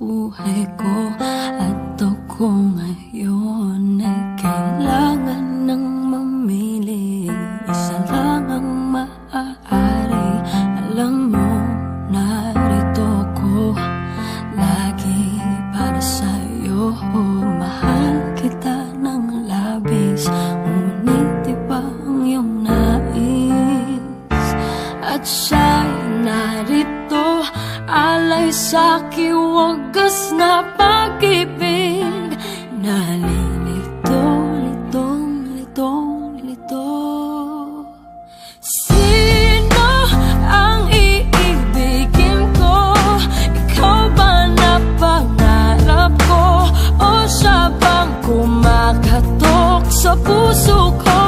buhay ko. At ako ngayon ay kailangan ng mamili. Isa lang ang maaari. Alam mo, narito ko lagi para sa'yo. Mahal kita ng labis, ngunit iba ang iyong nais. At siya'y narito, alay sa'king wagas na pag-ibig. Nalilito, litong, litong, lito. Sino ang iibigin ko? Ikaw ba na pangarap ko? O siya bang kumakatok sa puso ko?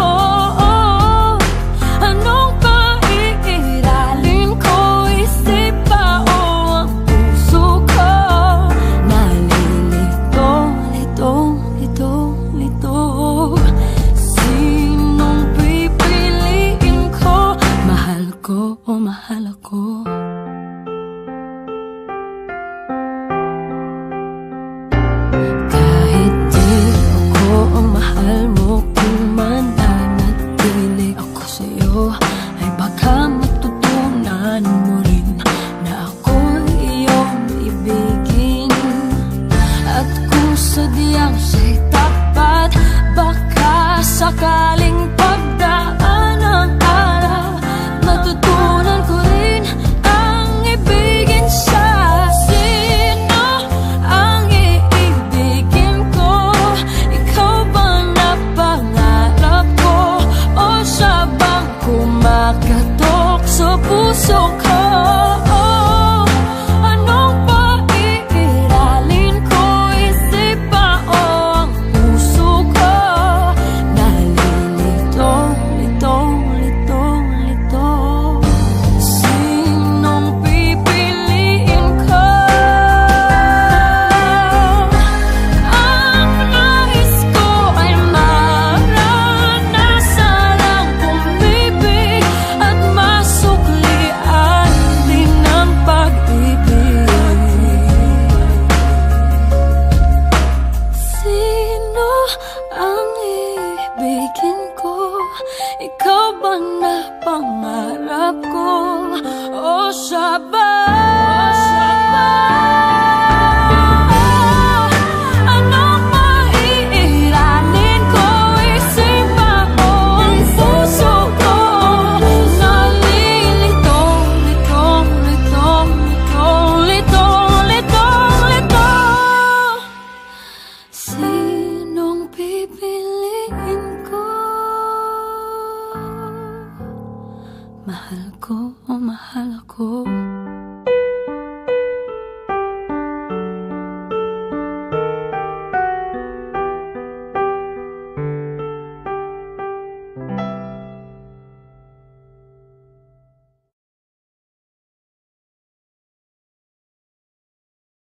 O mahal ako. Kahit di ako ang mahal mo, kung mananatili ako sa'yo, ay baka matutunan mo rin na ako'y iyong ibigin. At kung sadyang siya'y tapat, baka sakaling pagdaan ang araw, matutunan ko rin ang ibigin siya. Sino ang iibigin ko? Ikaw bang napangarap ko? O siya bang kumakatok sa puso ko? Anong paiiralin ko? Isip ba o ang puso ko? Nalilito, litong, litong, lito. Sinong pipiliin ko? Ang nais ko ay maranasan ang umibig at masuklian din ang pag-ibig. Sino ang ibigin ko? Ikaw ba na pangarap ko? O siya ba? Anong maiiralin ko? Isip ba o ang puso ko? Nalilitong, litong, litong, litong, litong, litong, litong. Sinong pipiliin ko? Mahal ko o mahal ako?